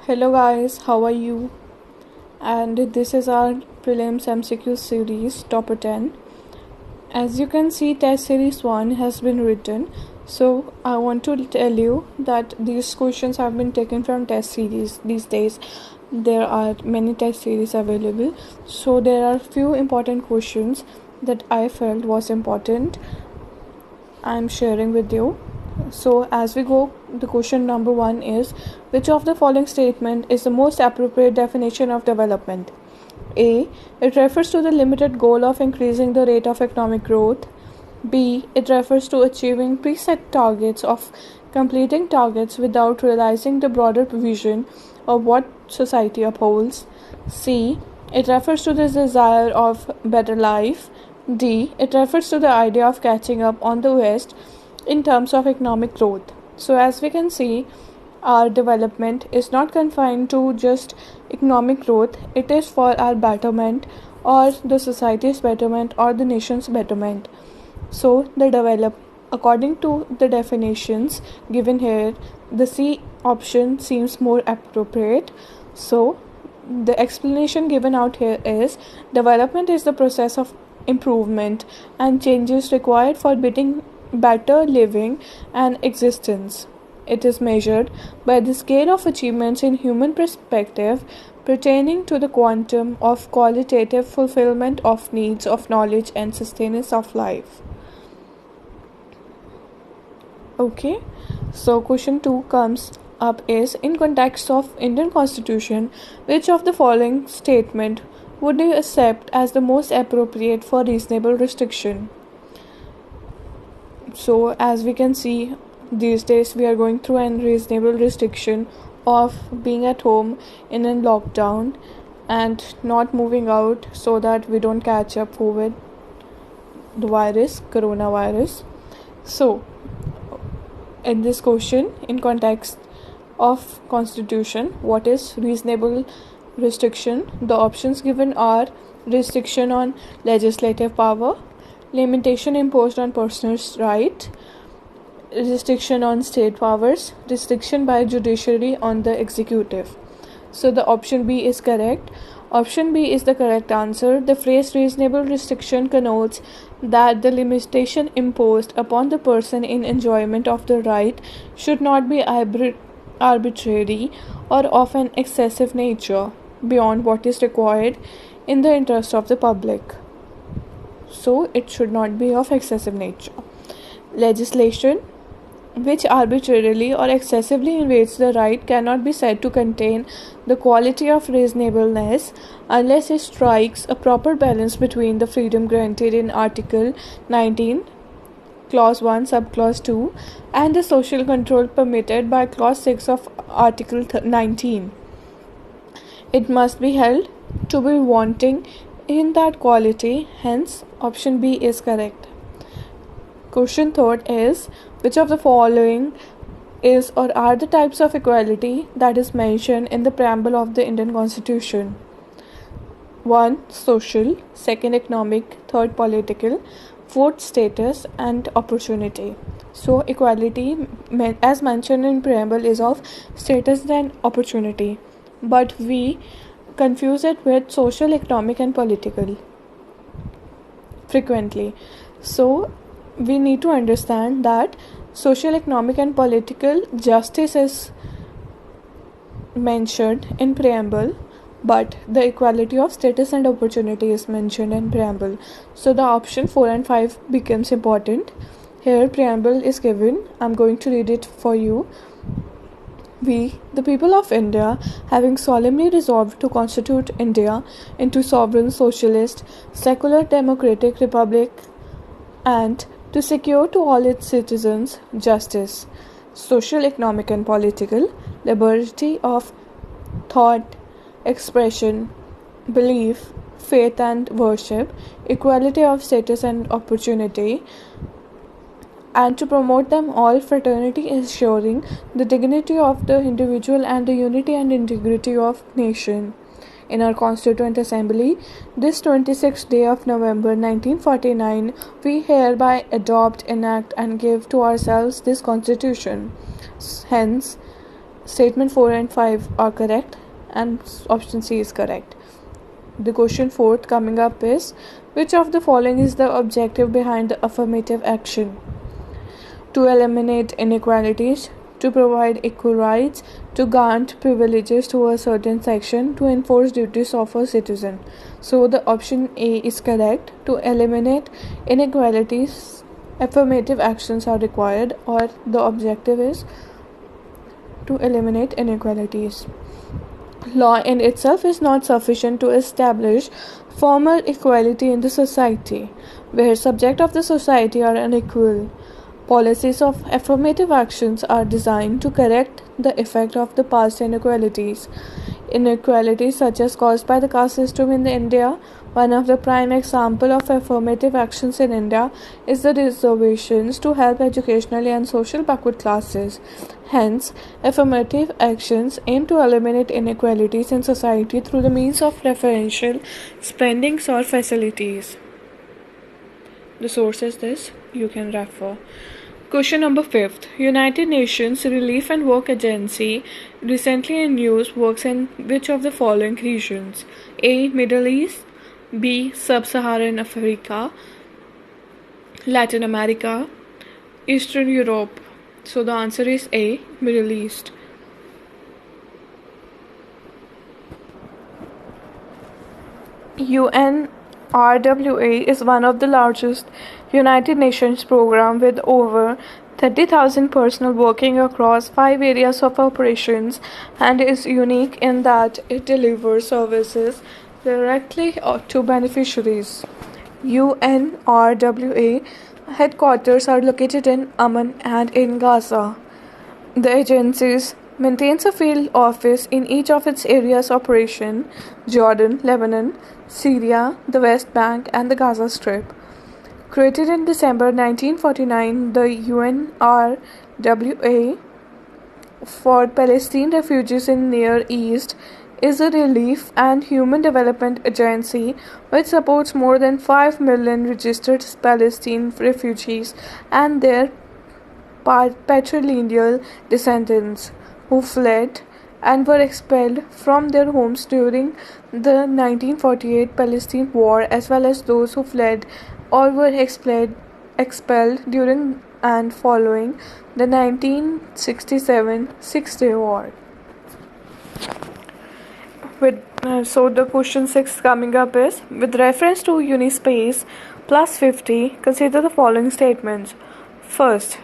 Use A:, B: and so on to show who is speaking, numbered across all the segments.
A: Hello guys, how are you? And this is our Prelims MCQ series Topper 10. As you can see, test series 1 has been written. So I want to tell you that these questions have been taken from test series. These days there are many test series available. So there are few important questions that I felt was important. I'm sharing with you. So as we go, the question number 1 is, which of the following statement is the most appropriate definition of development? A. It refers to the limited goal of increasing the rate of economic growth. B. It refers to achieving preset targets of completing targets without realizing the broader vision of what society upholds. C. It refers to the desire of better life. D. It refers to the idea of catching up on the West in terms of economic growth. So as we can see, our development is not confined to just economic growth. It is for our betterment, or the society's betterment, or the nation's betterment. So according to the definitions given here, the C option seems more appropriate. So the explanation given out here is, development is the process of improvement and changes required for better living and existence. It is measured by the scale of achievements in human perspective pertaining to the quantum of qualitative fulfillment of needs of knowledge and sustenance of life. Okay, so question 2 comes up is, in context of Indian Constitution, which of the following statement would you accept as the most appropriate for reasonable restriction? So as we can see, these days we are going through an reasonable restriction of being at home in a lockdown and not moving out so that we don't catch up with the coronavirus. So in this question, in context of Constitution, what is reasonable restriction? The options given are restriction on legislative power, limitation imposed on personal right, restriction on state powers, restriction by judiciary on the executive. So the option B is correct. Option B is the correct answer. The phrase reasonable restriction connotes that the limitation imposed upon the person in enjoyment of the right should not be arbitrary or of an excessive nature beyond what is required in the interest of the public. So it should not be of excessive nature. Legislation which arbitrarily or excessively invades the right cannot be said to contain the quality of reasonableness unless it strikes a proper balance between the freedom granted in Article 19, Clause 1, Subclause 2, and the social control permitted by Clause 6 of Article 19. It must be held to be wanting in that quality, hence option B is correct. Question 3 is, which of the following is or are the types of equality that is mentioned in the preamble of the Indian Constitution? 1. Social, 2nd economic, 3rd political, 4th status and opportunity. So equality as mentioned in preamble is of status and opportunity, but we confuse it with social, economic and political frequently. So we need to understand that social, economic and political justice is mentioned in preamble, but the equality of status and opportunity is mentioned in preamble. So the option 4 and 5 becomes important. Here preamble is given. I'm going to read it for you. We, the people of India, having solemnly resolved to constitute India into sovereign, socialist, secular, democratic republic, and to secure to all its citizens justice, social, economic and political, liberty of thought, expression, belief, faith and worship, equality of status and opportunity, and to promote them all, fraternity, ensuring the dignity of the individual and the unity and integrity of nation. In our Constituent Assembly, this 26th day of November 1949, we hereby adopt, enact and give to ourselves this Constitution. Hence, Statement 4 and 5 are correct and option C is correct. The question 4th coming up is, which of the following is the objective behind the affirmative action? To eliminate inequalities, to provide equal rights, to grant privileges to a certain section, to enforce duties of a citizen. So the option A is correct. To eliminate inequalities, affirmative actions are required, or the objective is to eliminate inequalities. Law in itself is not sufficient to establish formal equality in the society, where subjects of the society are unequal. Policies of affirmative actions are designed to correct the effect of the past inequalities. Inequalities such as caused by the caste system in India. One of the prime examples of affirmative actions in India is the reservations to help educationally and social backward classes. Hence, affirmative actions aim to eliminate inequalities in society through the means of preferential spendings or facilities. The source is this, you can refer. Question number 5th. United Nations Relief and Work Agency recently in news works in which of the following regions? A. Middle East, B. Sub-Saharan Africa, Latin America, Eastern Europe. So the answer is A. Middle East. UNRWA is one of the largest United Nations program with over 30,000 personnel working across 5 areas of operations, and is unique in that it delivers services directly to beneficiaries. UNRWA headquarters are located in Amman and in Gaza. The agencies maintains a field office in each of its areas of operation: Jordan, Lebanon, Syria, the West Bank, and the Gaza Strip. Created in December 1949, the UNRWA for Palestine refugees in Near East is a relief and human development agency which supports more than 5 million registered Palestinian refugees and their patrilineal descendants who fled and were expelled from their homes during the 1948 Palestine War, as well as those who fled or were expelled during and following the 1967 Six-Day War. So the question 6 coming up is, with reference to Unispace plus 50, consider the following statements. First,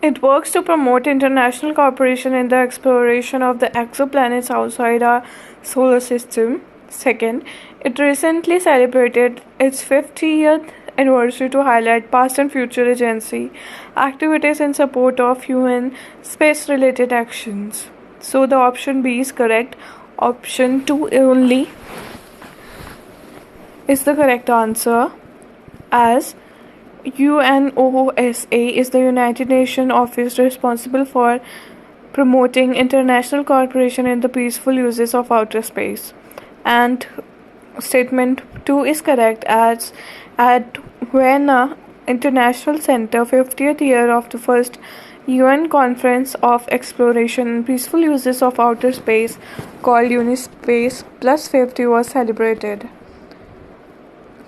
A: it works to promote international cooperation in the exploration of the exoplanets outside our solar system. Second, it recently celebrated its 50th anniversary to highlight past and future agency activities in support of UN space-related actions. So the option B is correct. Option 2 only is the correct answer, as UNOSA is the United Nations office responsible for promoting international cooperation in the peaceful uses of outer space. And statement 2 is correct, as at Vienna International Center 50th year of the first UN Conference of Exploration and Peaceful Uses of Outer Space called Unispace plus 50 was celebrated.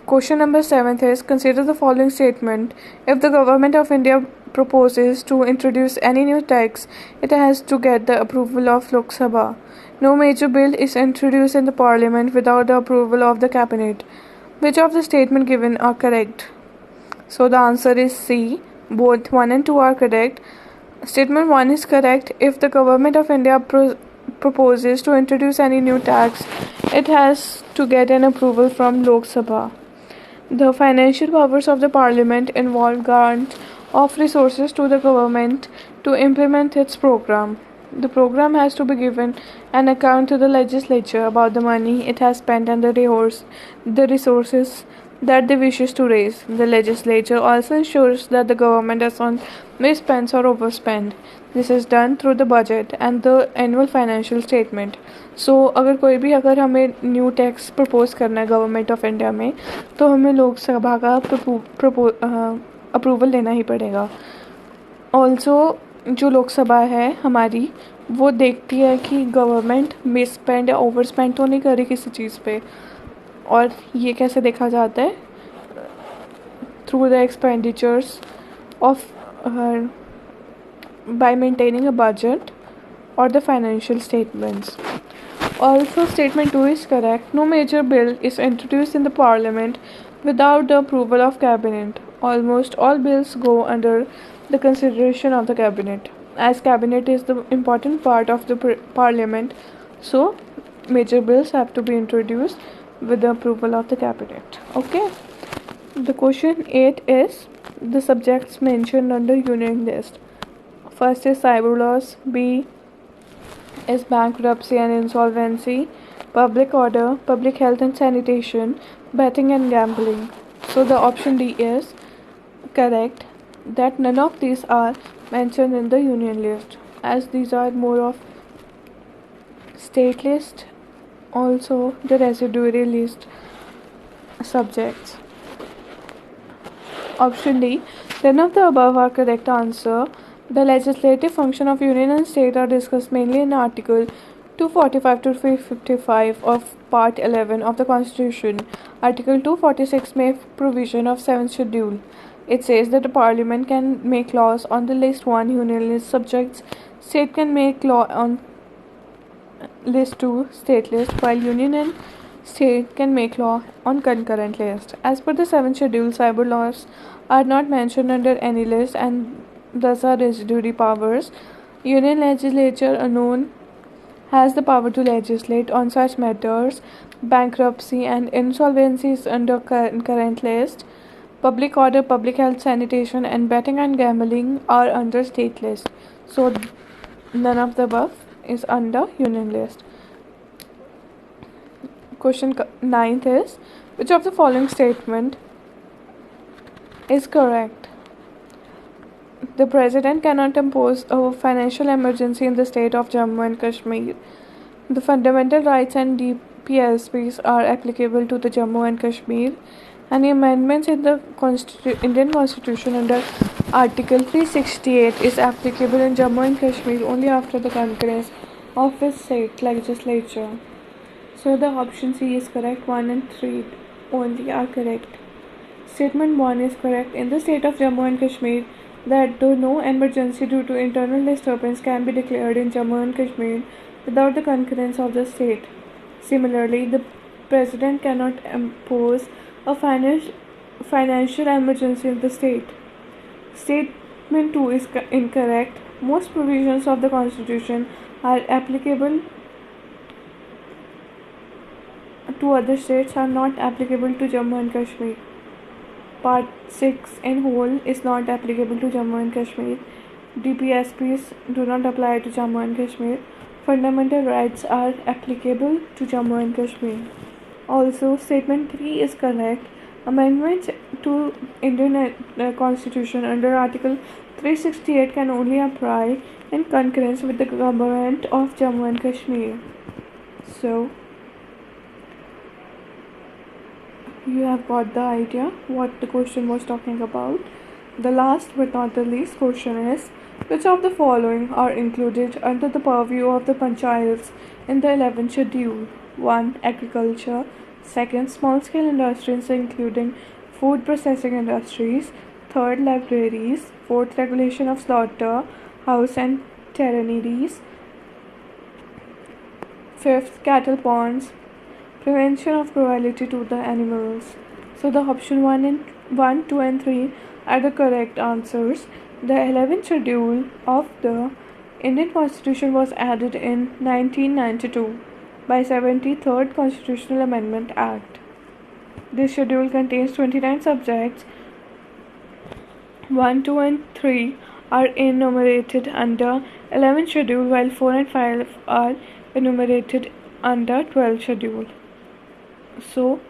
A: Question number 7 is, consider the following statement. If the government of India proposes to introduce any new tax, it has to get the approval of Lok Sabha. No major bill is introduced in the parliament without the approval of the cabinet. Which of the statements given are correct? So the answer is C. Both 1 and 2 are correct. Statement 1 is correct. If the government of India proposes to introduce any new tax, it has to get an approval from Lok Sabha. The financial powers of the parliament involve grant of resources to the government to implement its program. The program has to be given an account to the legislature about the money it has spent and the resources that they wishes to raise. The legislature also ensures that the government does not misspend or overspend. This is done through the budget and the annual financial statement. So अगर हमें new tax propose करना है government of India में, तो हमें लोकसभा का approval लेना ही पड़ेगा। ऑल्सो जो लोकसभा है हमारी, वो देखती है कि गवर्नमेंट मिस स्पेंड या ओवर स्पेंड तो नहीं कर रही किसी चीज़ पे, और ये कैसे देखा जाता है, through the expenditures of by maintaining a budget or the financial statements. Also, statement 2 is correct. No major bill is introduced in the parliament without the approval of cabinet. Almost all bills go under the consideration of the cabinet, as cabinet is the important part of the parliament, so major bills have to be introduced with the approval of the cabinet. Okay. The question 8 is the subjects mentioned under union list. First is cyber loss, B is bankruptcy and insolvency, public order, public health and sanitation, betting and gambling. So the option D is correct, that none of these are mentioned in the union list, as these are more of state list, also the residuary list subjects. Option D, none of the above are correct answer. The legislative function of union and state are discussed mainly in Article 245 to 355 of Part 11 of the Constitution. Article 246 makes provision of 7th Schedule. It says that the Parliament can make laws on the list 1 union list subjects. State can make law on list 2 state list, while union and state can make law on concurrent list. As per the 7th Schedule, cyber laws are not mentioned under any list and thus are residuary powers. Union legislature alone has the power to legislate on such matters. Bankruptcy and insolvency is under current list. Public order, public health, sanitation, and betting and gambling are under state list. So none of the above is under union list. Question 9th is, which of the following statement is correct? The President cannot impose a financial emergency in the state of Jammu and Kashmir. The fundamental rights and DPSPs are applicable to the Jammu and Kashmir. Any amendments in the Indian Constitution under Article 368 is applicable in Jammu and Kashmir only after the concurrence of its state legislature. So the option C is correct. 1 and 3 only are correct. Statement 1 is correct. In the state of Jammu and Kashmir, that though no emergency due to internal disturbance can be declared in Jammu and Kashmir without the concurrence of the state. Similarly, the President cannot impose a financial emergency in the state. Statement 2 is incorrect. Most provisions of the Constitution are applicable to other states, are not applicable to Jammu and Kashmir. Part 6 in whole is not applicable to Jammu and Kashmir. DPSPs do not apply to Jammu and Kashmir. Fundamental rights are applicable to Jammu and Kashmir. Also, statement 3 is correct. Amendments to Indian Constitution under Article 368 can only apply in concurrence with the government of Jammu and Kashmir. So you have got the idea what the question was talking about. The last but not the least question is, which of the following are included under the purview of the panchayats in the 11th schedule? 1. Agriculture. 2. Small scale industries including food processing industries. 3. Libraries. 4. Regulation of slaughter house and terrineries. 5. Cattle ponds. Prevention of cruelty to the animals. So the option 1, 2 and 3 are the correct answers. The 11th schedule of the Indian Constitution was added in 1992 by 73rd Constitutional Amendment Act. This schedule contains 29 subjects. 1, 2 and 3 are enumerated under 11th schedule, while 4 and 5 are enumerated under 12th schedule. So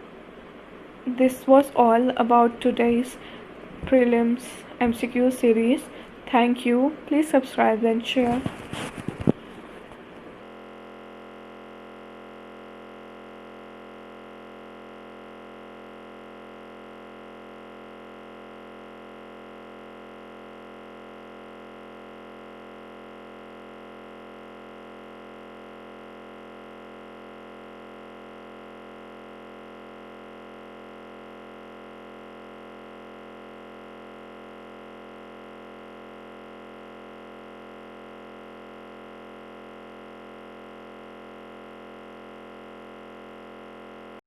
A: this was all about today's prelims MCQ series. Thank you. Please subscribe and share.